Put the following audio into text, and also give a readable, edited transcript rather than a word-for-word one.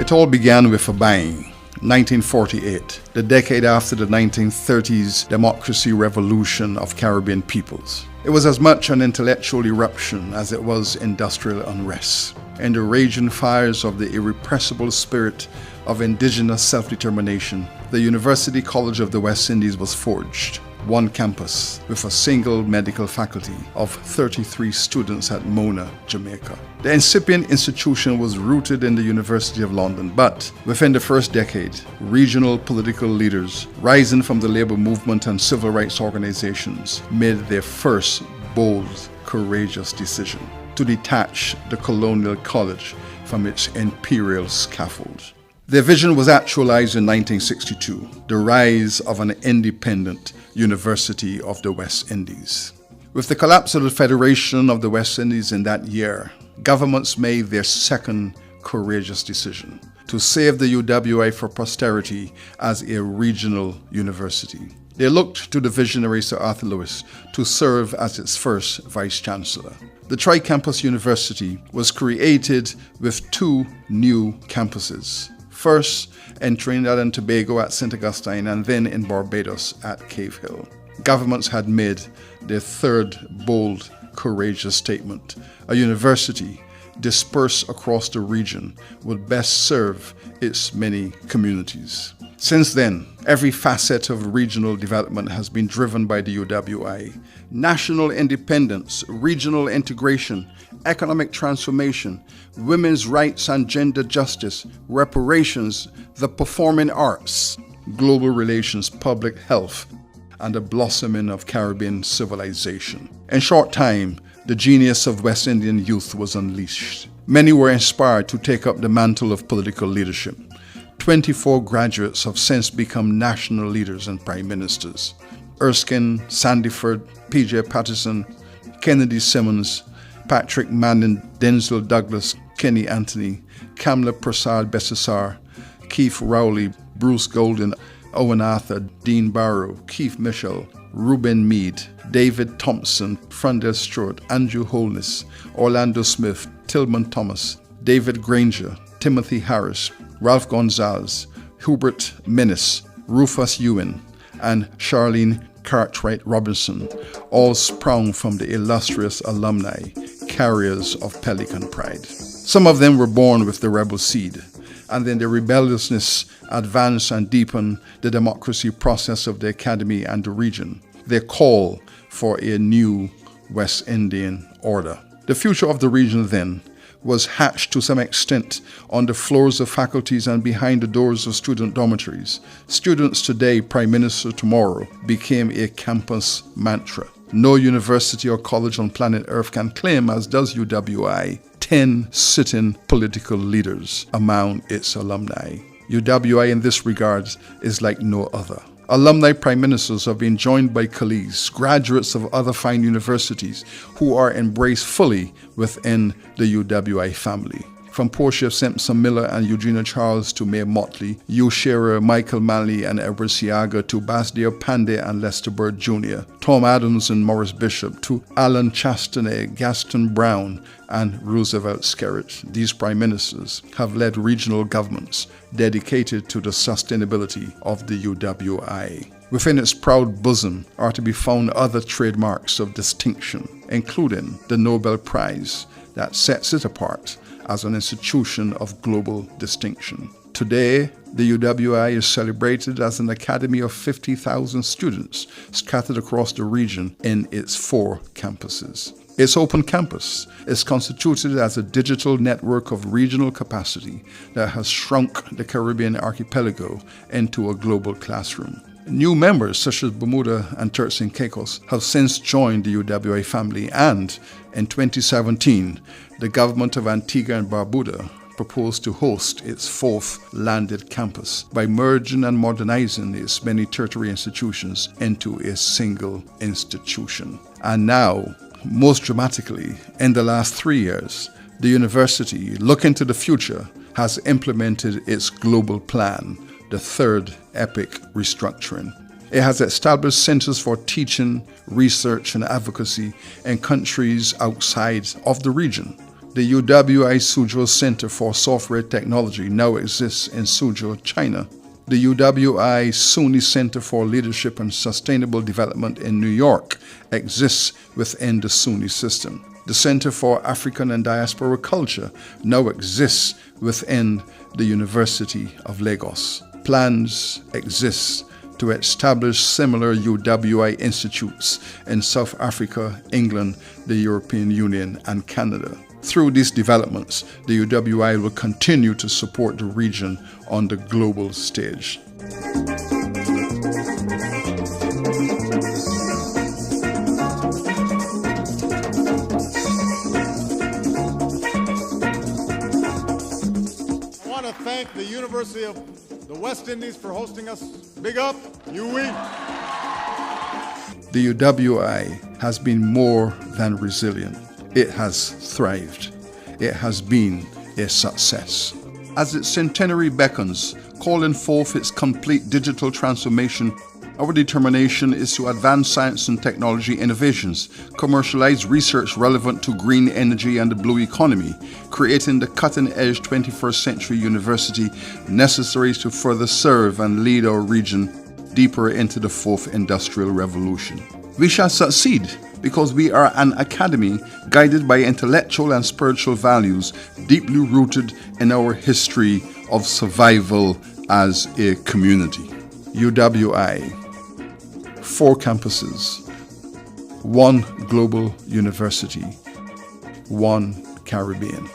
It all began with a bang. 1948, the decade after the 1930s democracy revolution of Caribbean peoples. It was as much an intellectual eruption as it was industrial unrest. In the raging fires of the irrepressible spirit of indigenous self-determination, the University College of the West Indies was forged. One campus with a single medical faculty of 33 students at Mona, Jamaica. The incipient institution was rooted in the University of London, but within the first decade, regional political leaders rising from the labor movement and civil rights organizations made their first bold, courageous decision to detach the colonial college from its imperial scaffold. Their vision was actualized in 1962, the rise of an independent University of the West Indies. With the collapse of the Federation of the West Indies in that year, governments made their second courageous decision to save the UWI for posterity as a regional university. They looked to the visionary Sir Arthur Lewis to serve as its first vice-chancellor. The Tri-Campus University was created with two new campuses. First in Trinidad and Tobago at St. Augustine and then in Barbados at Cave Hill. Governments had made their third bold, courageous statement. A university dispersed across the region would best serve its many communities. Since then, every facet of regional development has been driven by the UWI. National independence, regional integration, economic transformation, women's rights and gender justice, reparations, the performing arts, global relations, public health, and the blossoming of Caribbean civilization. In short time, the genius of West Indian youth was unleashed. Many were inspired to take up the mantle of political leadership. 24 graduates have since become national leaders and prime ministers. Erskine, Sandiford, P.J. Patterson, Kennedy Simmons, Patrick Manning, Denzel Douglas, Kenny Anthony, Kamla Prasad Bessasar, Keith Rowley, Bruce Golden, Owen Arthur, Dean Barrow, Keith Mitchell, Reuben Mead, David Thompson, Frandel Stewart, Andrew Holness, Orlando Smith, Tillman Thomas, David Granger, Timothy Harris, Ralph Gonzalez, Hubert Menace, Rufus Ewan, and Charlene Cartwright Robinson, all sprung from the illustrious alumni, carriers of Pelican pride. Some of them were born with the rebel seed, and then their rebelliousness advanced and deepened the democracy process of the academy and the region. Their call for a new West Indian order. The future of the region then was hatched to some extent on the floors of faculties and behind the doors of student dormitories. Students today, Prime Minister tomorrow, became a campus mantra. No university or college on planet Earth can claim, as does UWI, 10 sitting political leaders among its alumni. UWI in this regard is like no other. Alumni prime ministers have been joined by colleagues, graduates of other fine universities who are embraced fully within the UWI family. From Portia Simpson Miller and Eugenia Charles to Mae Motley, Hugh Shearer, Michael Manley and Edward Siaga to Basdeo Pandey and Lester Bird Jr., Tom Adams and Morris Bishop to Alan Chastanet, Gaston Brown and Roosevelt Skerritt. These prime ministers have led regional governments dedicated to the sustainability of the UWI. Within its proud bosom are to be found other trademarks of distinction, including the Nobel Prize that sets it apart as an institution of global distinction. Today, the UWI is celebrated as an academy of 50,000 students scattered across the region in its 4 campuses. Its open campus is constituted as a digital network of regional capacity that has shrunk the Caribbean archipelago into a global classroom. New members such as Bermuda and Turks and Caicos have since joined the UWI family, and in 2017, the government of Antigua and Barbuda proposed to host its 4th landed campus by merging and modernizing its many tertiary institutions into a single institution. And now, most dramatically, in the last 3 years, the university, looking to the future, has implemented its global plan, the 3rd epic restructuring. It has established centers for teaching, research, and advocacy in countries outside of the region. The UWI Suzhou Center for Software Technology now exists in Suzhou, China. The UWI SUNY Center for Leadership and Sustainable Development in New York exists within the SUNY system. The Center for African and Diaspora Culture now exists within the University of Lagos. Plans exist to establish similar UWI institutes in South Africa, England, the European Union, and Canada. Through these developments, the UWI will continue to support the region on the global stage. I want to thank the University of the West Indies for hosting us. Big up, UWI. The UWI has been more than resilient. It has thrived. It has been a success. As its centenary beckons, calling forth its complete digital transformation, our determination is to advance science and technology innovations, commercialize research relevant to green energy and the blue economy, creating the cutting-edge 21st century university necessary to further serve and lead our region deeper into the fourth industrial revolution. We shall succeed because we are an academy guided by intellectual and spiritual values deeply rooted in our history of survival as a community. UWI, 4 campuses, 1 global university, 1 Caribbean.